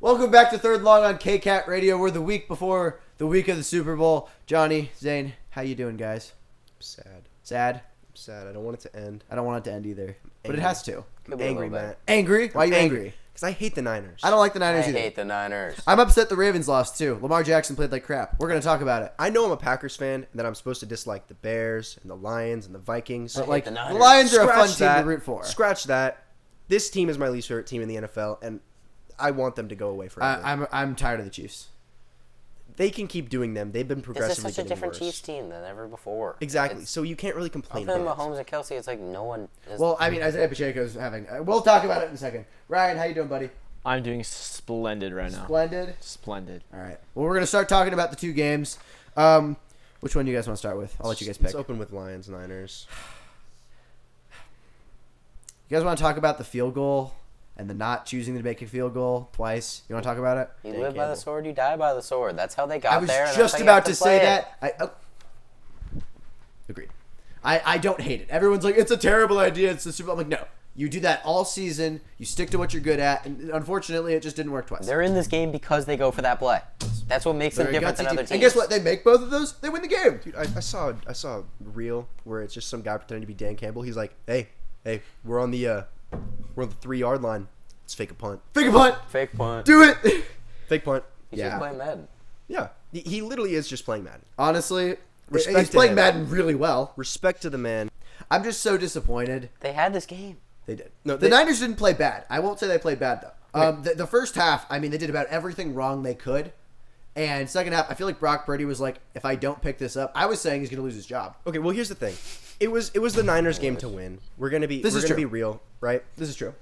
Welcome back to Third Long on KCAT Radio. We're the week before the week of the Super Bowl. Johnny, Zane, how you doing, guys? Sad. Sad? I'm sad. I don't want it to end. I don't want it to end either. But it Angry. has to. I'm angry, Matt. Angry? Why are you angry? Because I hate the Niners. I don't like the I Niners either. hate the Niners. I'm upset the Ravens lost, too. Lamar Jackson played like crap. We're going to talk about it. I know I'm a Packers fan and that I'm supposed to dislike the Bears and the Lions and the Vikings. But, hate like, the the Niners. Lions are a fun Scratch team that. to root for. Scratch that. This team is my least favorite team in the NFL, and I want them to go away forever. I'm tired of the Chiefs. They can keep doing them. They've been This is progressively such a getting different worse. Chiefs team than ever before. Exactly. It's, So you can't really complain other than about it. Mahomes and Kelsey, it's like no one is. Well, I mean, Isaiah Pacheco's having... we'll talk about it in a second. Ryan, how you doing, buddy? I'm doing splendid right now. Splendid? Splendid. All right. Well, we're going to start talking about the two games. Which one do you guys want to start with? I'll let you guys pick. Let's open with Lions, Niners. You guys want to talk about the field goal and the not choosing to make a field goal twice? You want to talk about it? you Dan live by the Campbell. sword, you die by the sword. That's how they got I was there. And just that's how you about have to say play it. that. Agreed. I don't hate it. Everyone's like, it's a terrible idea. It's the Super Bowl. I'm like, no. You do that all season. You stick to what you're good at. And unfortunately, it just didn't work twice. They're in this game because they go for that play. That's what makes them They're a different gutsy than other team. teams. And guess what? They make both of those. They win the game. Dude, I saw a reel where it's just some guy pretending to be Dan Campbell. He's like, hey, we're on the 3-yard line. Let's fake a punt. Fake a punt. Fake punt. Do it. Fake punt. He's Yeah. just playing Madden. Yeah. He literally is just playing Madden. Honestly, Respect he's to playing him. Madden really well. Respect to the man. I'm just so disappointed. They had this game. They did. No, The they- Niners didn't play bad. I won't say they played bad, though. The first half, I mean, they did about everything wrong they could. And second half, I feel like Brock Purdy was like, if I don't pick this up, I was saying he's going to lose his job. Okay, well here's the thing. It was the Niners game to win. We're gonna be This is true. be real, right? This is true.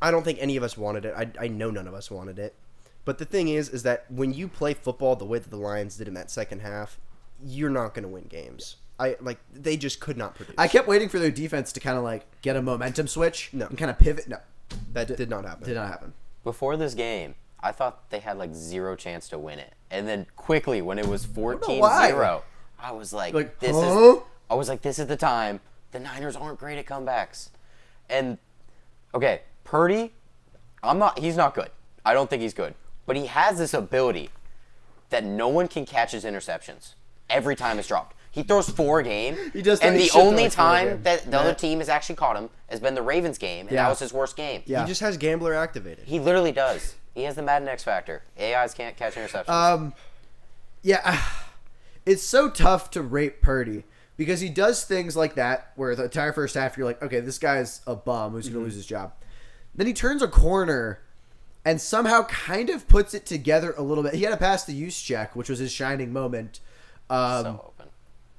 I don't think any of us wanted it. I know none of us wanted it. But the thing is that when you play football the way that the Lions did in that second half, you're not gonna win games. They just could not produce. I kept waiting for their defense to kind of like get a momentum switch No. and kind of pivot. No, that did not happen. did not happen. Before this game, I thought they had like zero chance to win it. And then quickly, when it was 14-0, I was like, Huh? this is the time. The Niners aren't great at comebacks. And okay, Purdy, he's not good. I don't think he's good. But he has this ability that no one can catch his interceptions every time it's dropped. He throws 4 a game. He does and throw- he the should throw only like 4 a game. time that the other Matt. team has actually caught him has been the Ravens game, and Yeah. that was his worst game. Yeah. He just has Gambler activated. He literally does. He has the Madden X factor. AIs can't catch interceptions. Yeah, it's so tough to rate Purdy because he does things like that where the entire first half you're like, okay, this guy's a bum who's going to lose his job. Then he turns a corner and somehow kind of puts it together a little bit. He had to pass the use check, which was his shining moment. So open.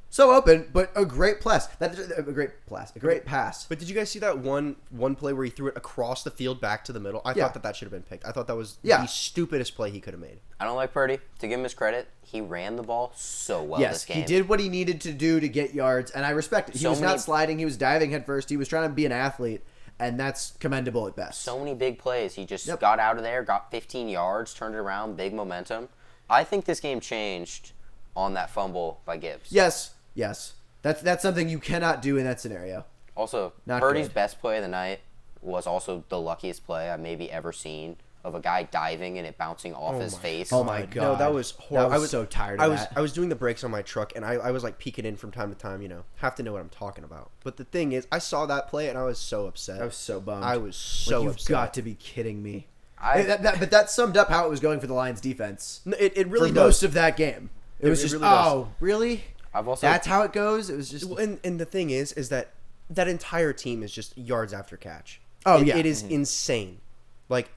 So open, but a great pass. A great pass. But did you guys see that one play where he threw it across the field back to the middle? I Yeah. thought that should have been picked. I thought that was Yeah. the stupidest play he could have made. I don't like Purdy. To give him his credit, he ran the ball so well Yes, this game. he did what he needed to do to get yards, and I respect it. He So was many- not sliding. He was diving headfirst. He was trying to be an athlete, and that's commendable at best. So many big plays. He just Yep. got out of there, got 15 yards, turned it around, big momentum. I think this game changed on that fumble by Gibbs. Yes. That's something you cannot do in that scenario. Also, Not Purdy's good. best play of the night was also the luckiest play I've maybe ever seen of a guy diving and it bouncing off his face. Oh my god! No, that was horrible. I was so tired of that. I was doing the brakes on my truck, and I was like peeking in from time to time. Have to know what I'm talking about. But the thing is, I saw that play, and I was so upset. I was so bummed. I was so You've upset. got to be kidding me. I- But that summed up how it was going for the Lions defense No, it really for does. most of that game. It was it just, really does. oh, really? I've also That's how it goes? It was just... Well, and the thing is that entire team is just yards after catch. Oh, yeah. It is insane. Like,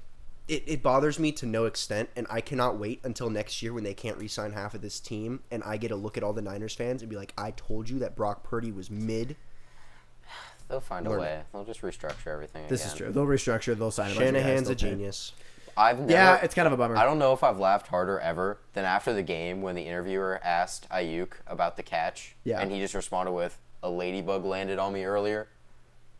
it bothers me to no extent, and I cannot wait until next year when they can't re-sign half of this team, and I get to look at all the Niners fans and be like, I told you that Brock Purdy was mid. they'll find a Learn way. They'll just restructure everything This again. is true. They'll restructure. They'll sign a bunch of guys, Shanahan's they'll a pay. genius. I've never, Yeah, it's kind of a bummer. I don't know if I've laughed harder ever than after the game when the interviewer asked Ayuk about the catch. Yeah. And he just responded with, "A ladybug landed on me earlier."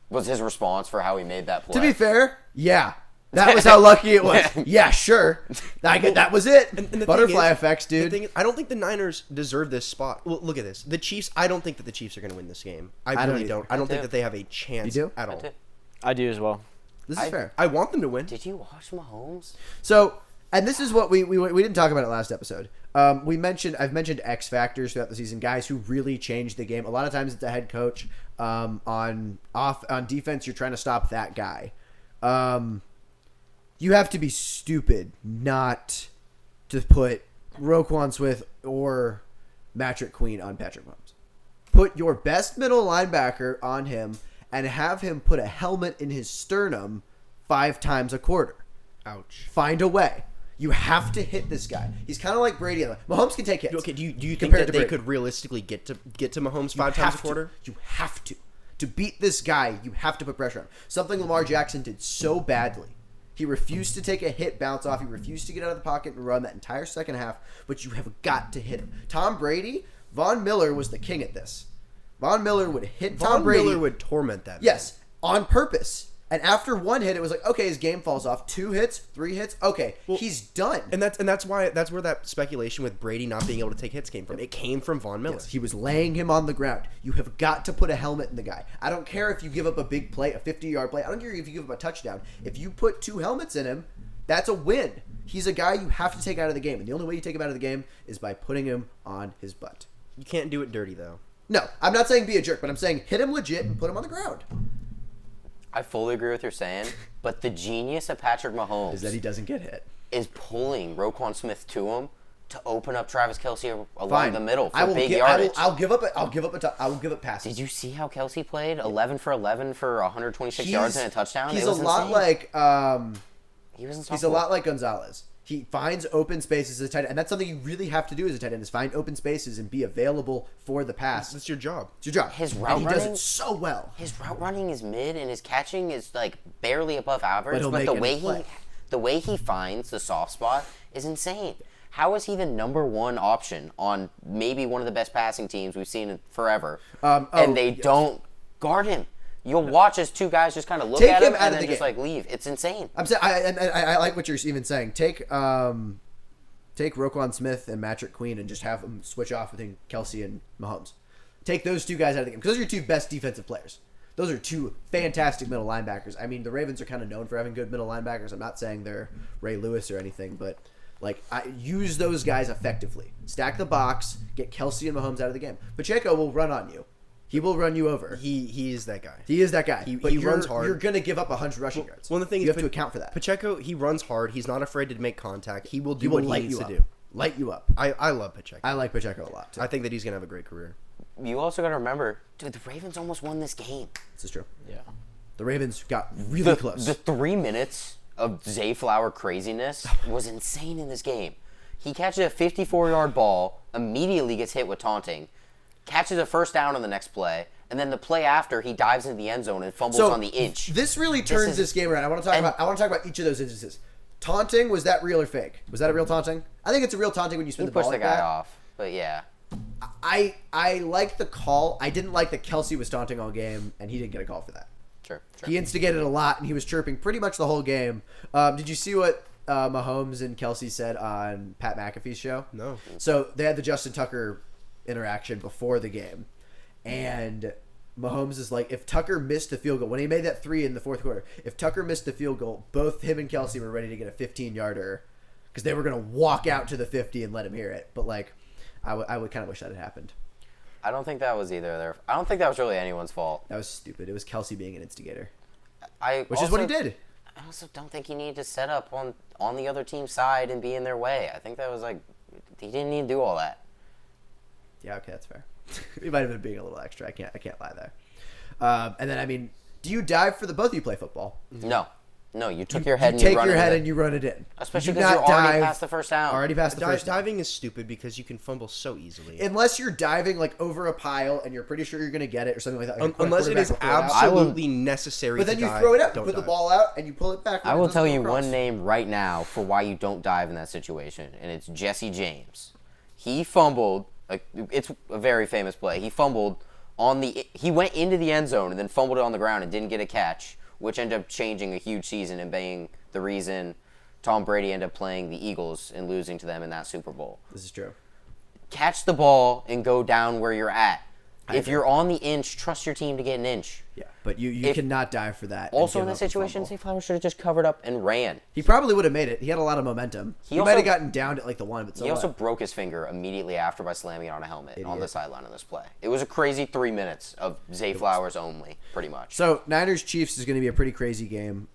Was his response for how he made that play. To be fair, yeah. That was how lucky it was. Yeah, sure. That was it. And the Butterfly thing is- effects, the dude. thing is, I don't think the Niners deserve this spot. Well, look at this. The Chiefs, I don't think that the Chiefs are going to win this game. I don't really either. don't. I don't think do. that they have a chance You do? at all. did. I do as well. This is fair. I want them to win. Did you watch Mahomes? So, And this is what we didn't talk about it last episode. I've mentioned X factors throughout the season, guys who really changed the game. A lot of times it's a head coach. On defense, you're trying to stop that guy. You have to be stupid not to put Roquan Smith or Patrick Queen on Patrick Mahomes. Put your best middle linebacker on him and have him put a helmet in his sternum 5 times a quarter. Ouch. Find a way. You have to hit this guy. He's kind of like Brady. Mahomes can take hits. Okay, do you think compared that to they Brady. could realistically get to Mahomes You 5 times a have quarter? to. You have to. To beat this guy, you have to put pressure on him. Something Lamar Jackson did so badly. He refused to take a hit, bounce off. He refused to get out of the pocket and run that entire second half. But you have got to hit him. Tom Brady, Von Miller was the king at this. Von Miller would hit Tom Brady. Miller would torment that. Yes, on purpose. And after 1 hit, it was like, okay, his game falls off. 2 hits, 3 hits, okay, he's done. And that's where that speculation with Brady not being able to take hits came from. It came from Von Miller. Yes, he was laying him on the ground. You have got to put a helmet in the guy. I don't care if you give up a big play, a 50-yard play. I don't care if you give up a touchdown. If you put 2 helmets in him, that's a win. He's a guy you have to take out of the game. And the only way you take him out of the game is by putting him on his butt. You can't do it dirty, though. No, I'm not saying be a jerk, but I'm saying hit him legit and put him on the ground. I fully agree with what you're saying, but the genius of Patrick Mahomes Is that he doesn't get hit. is pulling Roquan Smith to him to open up Travis Kelce along Fine. the middle I for will big gi- yardage. I will give up passes. Did you see how Kelce played? 11 for 11 for 126 yards and a touchdown. He's It a was lot insane. like He was he's a unstoppable. lot like Gonzalez. He finds open spaces as a tight end, and that's something you really have to do as a tight end: is find open spaces and be available for the pass. That's your job. It's your job. His and route he does running- it so well. His route running is mid, and his catching is like barely above average. But he'll But make the any way play. the way he finds the soft spot is insane. How is he the number 1 option on maybe one of the best passing teams we've seen in forever? And they don't guard him. You'll watch as 2 guys just kind of look Take at him him out and of then the just game. like leave. It's insane. I'm saying I like what you're even saying. Take Roquan Smith and Patrick Queen and just have them switch off between Kelce and Mahomes. Take those 2 guys out of the game because those are your 2 best defensive players. Those are 2 fantastic middle linebackers. I mean, the Ravens are kind of known for having good middle linebackers. I'm not saying they're Ray Lewis or anything, but like use those guys effectively. Stack the box, get Kelce and Mahomes out of the game. Pacheco will run on you. He will run you over. He is that guy. He is that guy. He But runs hard. You're going to give up 100 rushing yards. Well, the thing you is, have to account for that. Pacheco, he runs hard. He's not afraid to make contact. He will He do will what he light needs you to up. do. Light you up. I love Pacheco. I like Pacheco a lot, too. I think that he's gonna have a great career. You also got to remember, dude, the Ravens almost won this game. This is true. Yeah. The Ravens got really close. The 3 minutes of Zay Flower craziness was insane in this game. He catches a 54-yard ball, immediately gets hit with taunting, catches a first down on the next play, and then the play after he dives into the end zone and fumbles on the inch. This really turns is- this game around. I want to talk about each of those instances. Taunting, was that real or fake? Was that a real taunting? I think it's a real taunting when you spin He the ball pushed the like guy that. off, but yeah. I like the call. I didn't like that Kelce was taunting all game, and he didn't get a call for that. Sure. He instigated a lot, and he was chirping pretty much the whole game. Did you see what Mahomes and Kelce said on Pat McAfee's show? No. So they had the Justin Tucker interaction before the game, and Mahomes is like, if Tucker missed the field goal, when he made that 3 in the fourth quarter, if Tucker missed the field goal, both him and Kelce were ready to get a 15-yarder because they were going to walk out to the 50 and let him hear it. But, like, I would kind of wish that had happened. I don't think that was either their. I don't think that was really anyone's fault. That was stupid. It was Kelce being an instigator, Which is what he did. I also don't think he needed to set up on the other team's side and be in their way. I think that was like he didn't need to do all that. Yeah, okay, that's fair. He might have been being a little extra. I can't lie there. And then, I mean, do you dive for the both of you play football? No, you took your head and take you run your it head in. and you run it in. Especially You do because you're not already dive- past the first down. Already past the first down. Diving is stupid because you can fumble so easily. Unless you're diving like over a pile and you're pretty sure you're going to get it or something like that. Like a Unless it is quarterback will pull it out. absolutely necessary But then to you dive, throw it out, you don't put the dive. ball out, and you pull it back. I will tell you one name right now for why you don't dive in that situation, and it's Jesse James. He fumbled. It's a very famous play. He fumbled he went into the end zone and then fumbled it on the ground and didn't get a catch, which ended up changing a huge season and being the reason Tom Brady ended up playing the Eagles and losing to them in that Super Bowl. This is true. Catch the ball and go down where you're at. If you're on the inch, trust your team to get an inch. Yeah, but you If- cannot dive for that. and Also give in that up a situation, fumble. Zay Flowers should have just covered up and ran. He probably would have made it. He had a lot of momentum. He also- might have gotten downed at like the one, but so He also what? broke his finger immediately after by slamming it on a helmet on the Idiot. sideline of this play. It was a crazy 3 minutes of Zay Flowers only, pretty much. So Niners Chiefs is going to be a pretty crazy game.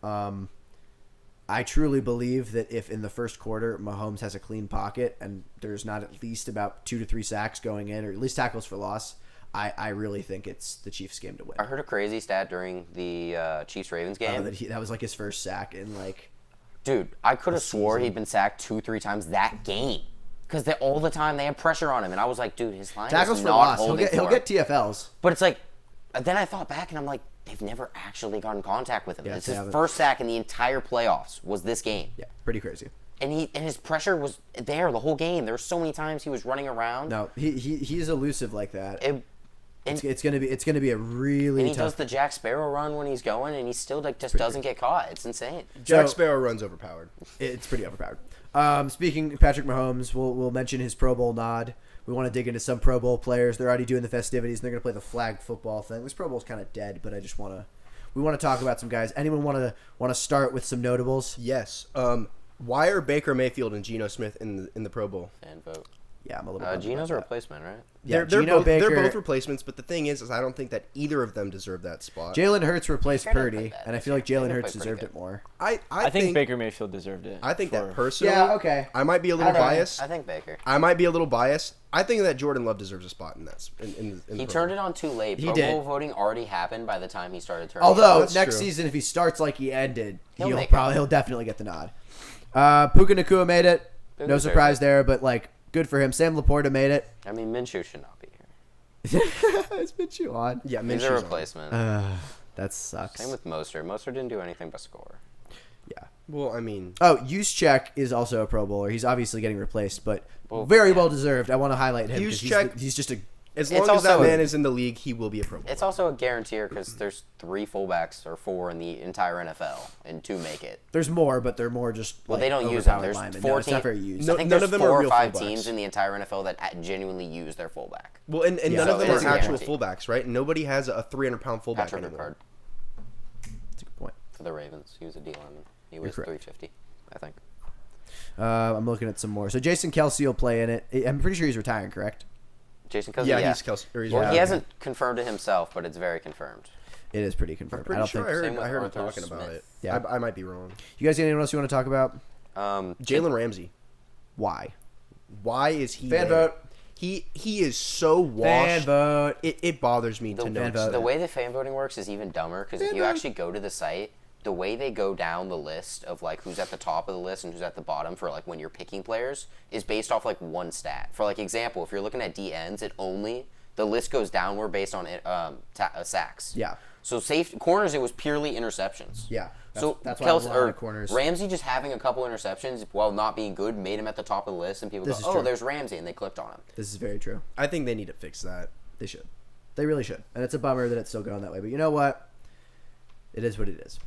I truly believe that if in the first quarter Mahomes has a clean pocket and there's not at least about 2 to 3 sacks going in, or at least tackles for loss, I really think it's the Chiefs' game to win. I heard a crazy stat during the Chiefs-Ravens game. That was like his first sack in like. Dude, I could have swore he'd been sacked 2-3 times that game. Because all the time they had pressure on him. And I was like, dude, his line Tackles is for not loss. holding He'll for get him. TFLs. But it's like, then I thought back and I'm like, they've never actually gotten contact with him. Yeah, It's they his haven't. first sack in the entire playoffs was this game. Yeah, pretty crazy. And his pressure was there the whole game. There were so many times he was running around. No, he's elusive like that. It- It's gonna be a really and he tough. does the Jack Sparrow run when he's going, and he still like just doesn't get caught. It's insane. Jack So- Sparrow runs overpowered. It's pretty overpowered. Speaking Patrick Mahomes, we'll mention his Pro Bowl nod. We want to dig into some Pro Bowl players. They're already doing the festivities, and they're going to play the flag football thing. This Pro Bowl's kind of dead, but we want to talk about some guys. Anyone want to start with some notables? Yes. Why are Baker Mayfield and Geno Smith in the Pro Bowl? Fan vote. Yeah, I'm a little. bummed Geno's a about that. replacement, right? Yeah, they're Geno both Baker, they're both replacements, but the thing is I don't think that either of them deserve that spot. Jalen Hurts replaced Baker didn't Purdy, play bad and I this feel like year. Jalen Baker Hurts played pretty deserved good. it more. I think Baker Mayfield deserved it. I think for- that personally. Yeah, okay. I might be a little biased. I think Baker. I might be a little biased. I think that Jordan Love deserves a spot in that. In He the turned it on too late. He Pro did. Bowl voting already happened by the time he started turning. Although That's next true. season, if he starts like he ended, He'll make he'll definitely get the nod. Puka Nakua made it. Puka No deserves surprise it. there, but like good for him. Sam Laporta made it. I mean, Minshew should not be here. It's been you on. Yeah, He's Minshew's a on. replacement. That sucks. Same with Mostert. Mostert didn't do anything but score. Yeah. Well, I mean, Oh, Juszczyk is also a Pro Bowler. He's obviously getting replaced, but Well, very yeah. well deserved. I want to highlight him. 'Cause Juszczyk- he's just a. as It's long as that also- man is in the league, he will be a Pro Bowler. It's also a guaranteer because there's 3 fullbacks or 4 in the entire NFL, and 2 make it. There's more, but they're more just. Well, like, they don't use them. overpowered There's linemen. 14. No, it's not very used. No, I think none there's of them are 4 or real 5 fullbacks. teams in the entire NFL that genuinely use their fullback. Well, and Yeah. none So of them it's are a actual guarantee. fullbacks, right? Nobody has a 300-pound fullback Patrick anymore. Ricard That's a good point. for the Ravens. He was a D lineman. He was correct. 350, I think. I'm looking at some more. So Jason Kelsey will play in it. I'm pretty sure he's retiring, correct? Jason Cousins. Yeah, Yeah, he's Kelsey. Or he's Well, Yeah, he okay. hasn't confirmed it himself, but it's very confirmed. It is pretty confirmed. I'm pretty I don't sure think. Same with I heard him Arthur talking about Smith. it. Yeah. I might be wrong. You guys got anyone else you want to talk about? Jalen Ramsey. Why? Why is he Fan there? vote. He is so Fan washed. vote. It bothers me to The, no fan vote. extent. the way the fan voting works is even dumber because if Fan you vote. actually go to the site, the way they go down the list of like who's at the top of the list and who's at the bottom for like when you're picking players is based off like one stat. For like example, if you're looking at DNs, the list goes downward based on sacks. Yeah. So safe corners, it was purely interceptions. Yeah. So That's why I have a lot or of corners. Ramsey just having a couple interceptions while not being good made him at the top of the list, and people This go, is "Oh, true. there's Ramsey," and they clicked on him. This is very true. I think they need to fix that. They should. They really should. And it's a bummer that it's still going that way. But you know what? It is what it is.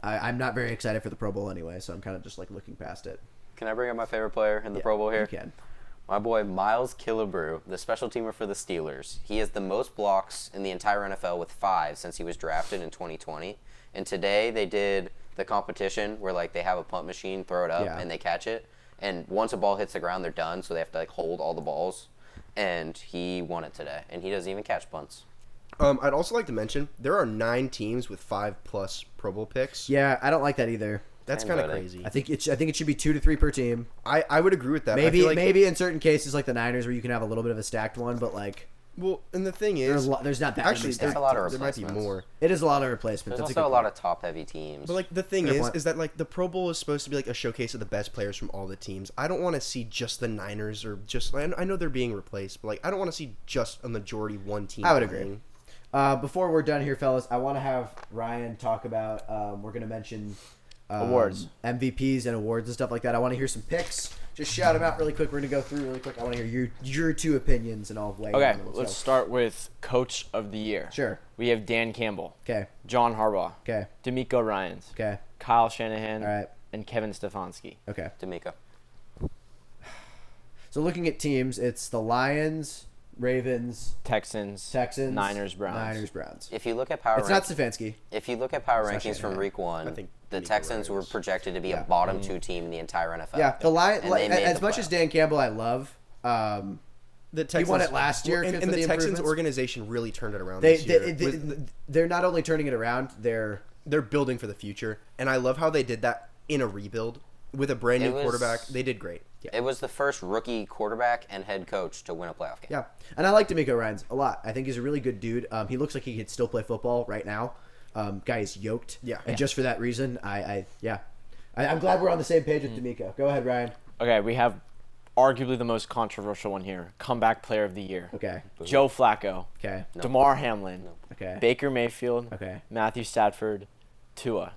I'm not very excited for the Pro Bowl anyway, so I'm kind of just like looking past it. Can I bring up my favorite player in the Pro Bowl here? You can. My boy Miles Killebrew, the special teamer for the Steelers. He has the most blocks in the entire NFL with 5 since he was drafted in 2020. And today they did the competition where like they have a punt machine, throw it up, Yeah. and they catch it. And once a ball hits the ground, they're done, so they have to like hold all the balls. And he won it today, and he doesn't even catch punts. I'd also like to mention there are 9 teams with 5+ Pro Bowl picks. Yeah, I don't like that either. That's Fan kind of voting. crazy. I think it should be 2 to 3 per team. I would agree with that. I Maybe feel like, maybe in certain cases like the Niners where you can have a little bit of a stacked one, but like Well, and the thing there's is, there's not that actually, many there's stacked. a lot of there might be replacements. more. It is a lot of replacements. There's That's also a good lot point. of top-heavy teams. But like the thing Fair is, point. is that like the Pro Bowl is supposed to be like a showcase of the best players from all the teams. I don't want to see just the Niners or just. I know they're being replaced, but like I don't want to see just a majority one team. I would agree. playing. Before we're done here, fellas, I want to have Ryan talk about. We're going to mention Awards. MVPs, and awards and stuff like that. I want to hear some picks. Just shout them out really quick. We're going to go through really quick. I want to hear your 2 opinions and all weigh in Okay, on them. let's So- start with Coach of the Year. Sure. We have Dan Campbell, Okay. John Harbaugh, Okay. D'Amico Ryans, Okay. Kyle Shanahan, All right. and Kevin Stefanski. Okay. D'Amico. So looking at teams, it's the Lions, Ravens, Texans, Texans, Niners, Browns. Niners, Browns. If you look at power It's not rankings, Stefanski. if you look at power It's not rankings from Shanahan. week one, I think the Nico Texans were Ryans. projected to be Yeah. a bottom 2 team in the entire NFL. Yeah, the line. And they made As the much as playoffs. Dan Campbell, I love. The He won it last year and for the the Texans improvements. organization really turned it around They, this year. they're not only turning it around. They're They're building for the future, and I love how they did that in a rebuild with a brand new It was- quarterback. They did great. It was the first rookie quarterback and head coach to win a playoff game. yeah, and I like D'Amico Ryans a lot. I think he's a really good dude. He looks like he could still play football right now. Guy is yoked. Yeah. and just for that reason, I'm glad we're on the same page with D'Amico. Go ahead, Ryan. Okay, we have arguably the most controversial one here. Comeback player of the year. Okay. Joe Flacco. Okay. DeMar Hamlin. Okay. Baker Mayfield. Okay. Matthew Stafford. Tua.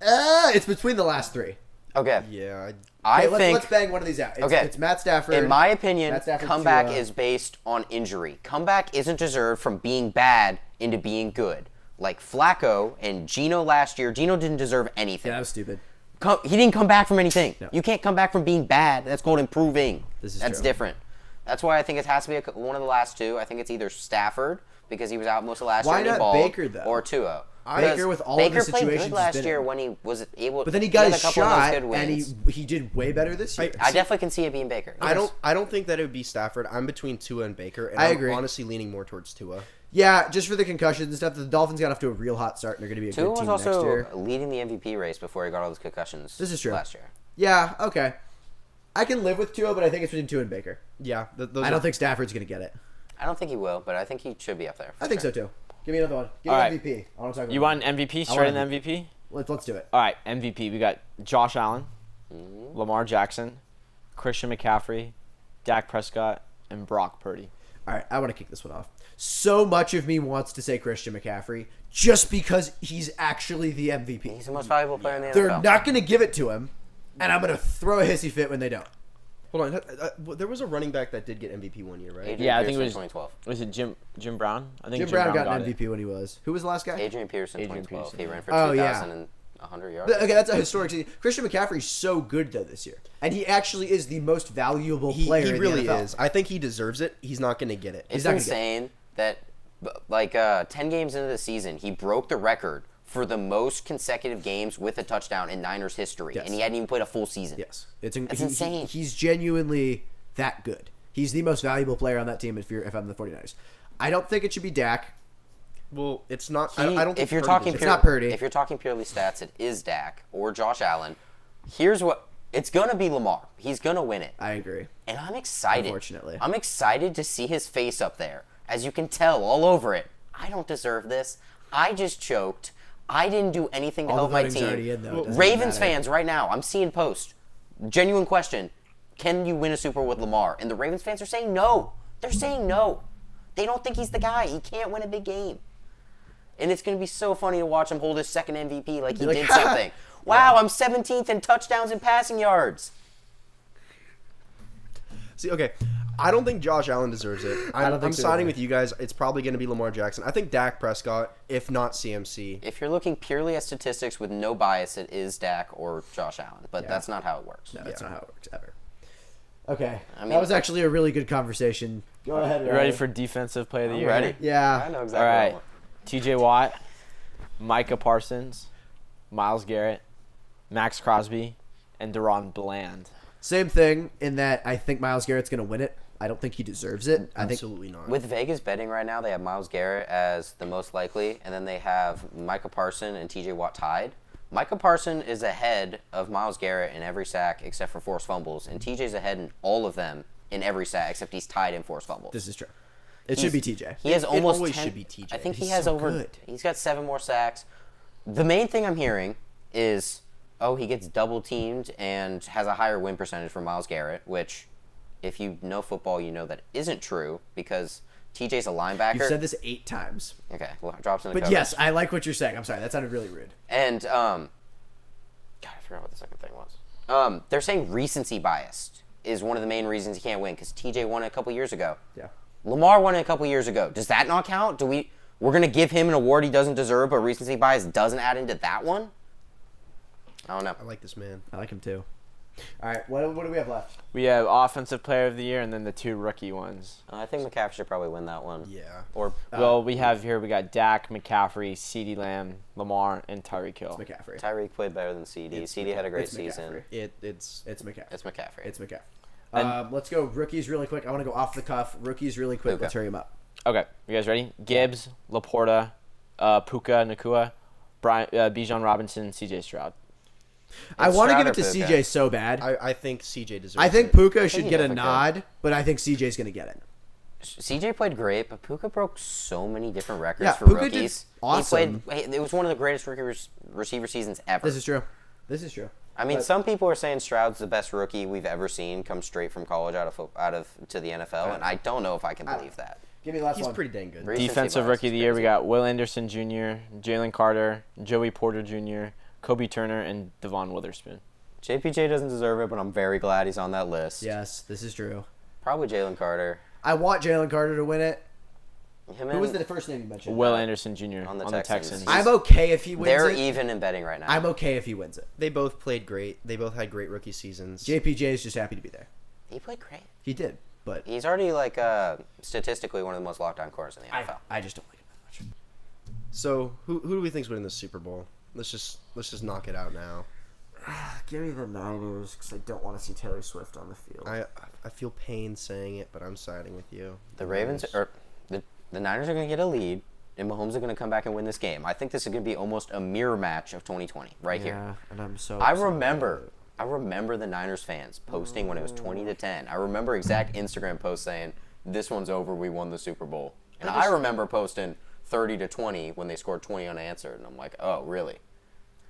It's between the last three. Okay. Yeah, I Okay, think let's bang one of these out. It's, Okay. it's Matt Stafford. in my opinion, Matt Stafford, comeback Tua. is based on injury. Comeback isn't deserved from being bad into being good. Like Flacco and Gino last year, Gino didn't deserve anything. Yeah, that was stupid. He didn't come back from anything. No. You can't come back from being bad. That's called improving. This is That's true. different. That's why I think it has to be one of the last two. I think it's either Stafford because he was out most of last Why year and he not balled, Baker, though? or Tua. Baker Because with all of Baker the played situations good he's last been year in. when he was able. But then he got had his a couple of those shot, good and wins. he did way better this year. I definitely can see it being Baker. I don't think that it would be Stafford. I'm between Tua and Baker, and I I'm agree. honestly leaning more towards Tua. Yeah, just for the concussions and stuff. The Dolphins got off to a real hot start, and they're going to be a Tua good was team next also year. leading the MVP race before he got all those concussions. This is true. Last year. Yeah, okay. I can live with Tua, but I think it's between Tua and Baker. Yeah, those I are- don't think Stafford's going to get it. I don't think he will, but I think he should be up there. I think so too. Give me another one. Give me All an right. MVP. I want to talk about You want an MVP? I Straight want in the an MVP? Let's do it. All right, MVP. We got Josh Allen, Lamar Jackson, Christian McCaffrey, Dak Prescott, and Brock Purdy. All right, I want to kick this one off. So much of me wants to say Christian McCaffrey just because he's actually the MVP. He's the most valuable player in the They're NFL. not going to give it to him, and I'm going to throw a hissy fit when they don't. Hold on. There was a running back that did get MVP one year, right? Adrian Yeah, I think it Pearson, was. 2012. Was it Jim Brown? I think Jim Brown got an it. MVP when he was. Who was the last guy? Adrian Pearson, Adrian 2012. Pearson. He ran for Oh, yeah. 2,100 yards. Okay, that's a historic season. Christian McCaffrey's so good though this year, and he actually is the most valuable player. He in really the NFL. is. I think he deserves it. He's not going to get it. It's not gonna get insane that, like, 10 games into the season, he broke the record for the most consecutive games with a touchdown in Niners history, Yes. and he hadn't even played a full season. Yes, That's insane. He's genuinely that good. He's the most valuable player on that team. If I'm the 49ers, I don't think it should be Dak. Well, it's not. He- I don't think if you're Purdy talking deserves It's not Purdy. If you're talking purely stats, it is Dak or Josh Allen. Here's what it's gonna be: Lamar. He's gonna win it, I agree. and I'm excited. Unfortunately. I'm excited to see his face up there. As you can tell, all over it. I don't deserve this. I just choked. I didn't do anything to All help the my voting's team. already in, though. It doesn't Ravens matter. fans right now, I'm seeing posts. Genuine question: can you win a Super Bowl with Lamar? And the Ravens fans are saying no. They're saying no. They don't think he's the guy. He can't win a big game. And it's going to be so funny to watch him hold his second MVP like he You're did like, something. Wow, I'm 17th in touchdowns and passing yards. See, okay, I don't think Josh Allen deserves it. I'm don't think so siding either. with you guys. It's probably going to be Lamar Jackson. I think Dak Prescott, if not CMC. If you're looking purely at statistics with no bias, it is Dak or Josh Allen. But that's not how it works. No, that's not how it works ever. Okay, mean- that was actually a really good conversation. Go ahead. You ready for defensive play of the I'm year? ready. Yeah. I know All exactly what I right. want. T.J. Watt, Micah Parsons, Myles Garrett, Max Crosby, and Deron Bland. Same thing in that I think Myles Garrett's going to win it. I don't think he deserves it. I think Absolutely not. With Vegas betting right now, they have Myles Garrett as the most likely, and then they have Micah Parson and T.J. Watt tied. Micah Parson is ahead of Myles Garrett in every sack except for forced fumbles, and T.J.'s ahead in all of them in every sack except he's tied in forced fumbles. this is true. It should be TJ. He has It almost always 10 should be TJ. I think he He's has so over. good. He's got 7 more sacks. The main thing I'm hearing is, he gets double teamed and has a higher win percentage for Myles Garrett, which, if you know football, you know that isn't true because TJ's a linebacker. You've said this 8 times. Okay, well, drops in the But coverage. yes, I like what you're saying. I'm sorry. That sounded really rude. And God, I forgot what the second thing was. They're saying recency bias is one of the main reasons he can't win because TJ won it a couple years ago. Yeah. Lamar won it a couple years ago. Does that not count? We're gonna give him an award he doesn't deserve, but recency bias doesn't add into that one? I don't know. I like this man. I like him too. All right, what do we have left? We have offensive player of the year and then the 2 rookie ones. I think McCaffrey should probably win that one. Yeah. Or Well, we have Dak, McCaffrey, CeeDee Lamb, Lamar, and Tyreek Hill. It's McCaffrey. Tyreek played better than CD. It's CD had a great it's season. McCaffrey. It's It's McCaffrey. It's McCaffrey. It's McCaffrey. And- Let's go rookies really quick. I want to go off the cuff. Rookies really quick. Okay. Let's hurry them up. Okay, you guys ready? Gibbs, Laporta, Puka, Nakua, Bijan Robinson, CJ Stroud. I want to Stroud give it or to Puka? CJ so bad. I think CJ deserves I think it. Puka should he get a definitely nod, but I think CJ's going to get it. CJ played great, but Puka broke so many different records Yeah, for Puka did rookies. awesome. It was one of the greatest receiver seasons ever. This is true. This is true. I mean, But- some people are saying Stroud's the best rookie we've ever seen come straight from college out of to the NFL, and I don't know if I can believe that. Give me the last He's one. pretty dang good. Recency Defensive bias Rookie is of the Year, we crazy. got Will Anderson Jr., Jalen Carter, Joey Porter Jr., Kobe Turner, and Devon Witherspoon. JPJ doesn't deserve it, but I'm very glad he's on that list. Yes, this is true. Probably Jalen Carter. I want Jalen Carter to win it. Him Who was and- the first name you mentioned? Will Anderson Jr. on the on the Texans. Texans. I'm okay if he wins They're it. even in betting right now. I'm okay if he wins it. They both played great. They both had great rookie seasons. JPJ is just happy to be there. He played great. He did, but He's already statistically one of the most locked down corners in the NFL. I just don't like him that much. So who do we think's winning the Super Bowl? Let's just knock it out now. Give me the Niners because I don't want to see Taylor Swift on the field. I feel pain saying it, but I'm siding with you. The Ravens or the Niners are going to get a lead, and Mahomes are going to come back and win this game. I think this is going to be almost a mirror match of 2020 right here. and I'm so. I upset remember the Niners fans posting when it was 20-10. I remember exact Instagram posts saying, "This one's over. We won the Super Bowl." And I remember posting 30-20 when they scored 20 unanswered, and I'm like, "Oh, really?"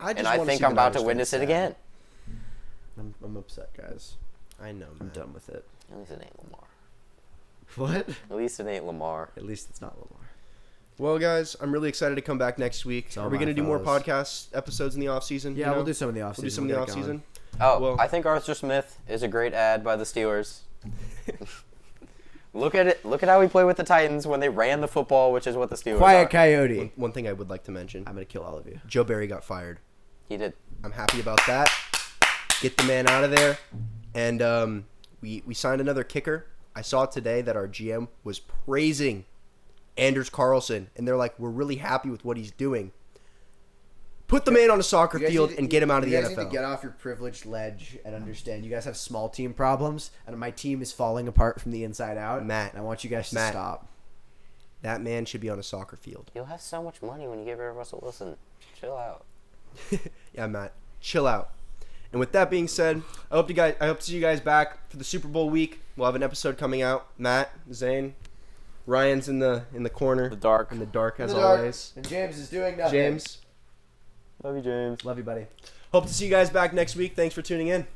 And I think I'm about to witness it again. I'm upset, guys. I know, I'm man. done with it. At least it ain't Lamar. What? At least it ain't Lamar. At least it's not Lamar. Well, guys, I'm really excited to come back next week. So Are am we I, going to do more fellas. podcast episodes in the off season? Yeah, we'll do some in the offseason. We'll do some in the We'll off get it season. Oh, Well- I think Arthur Smith is a great ad by the Steelers. Look at it. Look at how he played with the Titans when they ran the football, which is what the Steelers Quiet are. Coyote. One thing I would like to mention: I'm gonna kill all of you. Joe Barry got fired. He did. I'm happy about that. Get the man out of there. And we signed another kicker. I saw today that our GM was praising Anders Carlson, and they're like, "We're really happy with what he's doing." Put the man on a soccer field and get him out of the You guys need to NFL. get off your privileged ledge and understand. You guys have small team problems, and my team is falling apart from the inside out. Matt, and I want you guys to Matt. stop. That man should be on a soccer field. You'll have so much money when you get rid of Russell Wilson. Chill out. Yeah, Matt, chill out. And with that being said, I hope to see you guys back for the Super Bowl week. We'll have an episode coming out. Matt, Zane, Ryan's in the corner, The dark. in the dark as In the dark. always. And James is doing nothing. James, Love you, James. Love you, buddy. hope to see you guys back next week. Thanks for tuning in.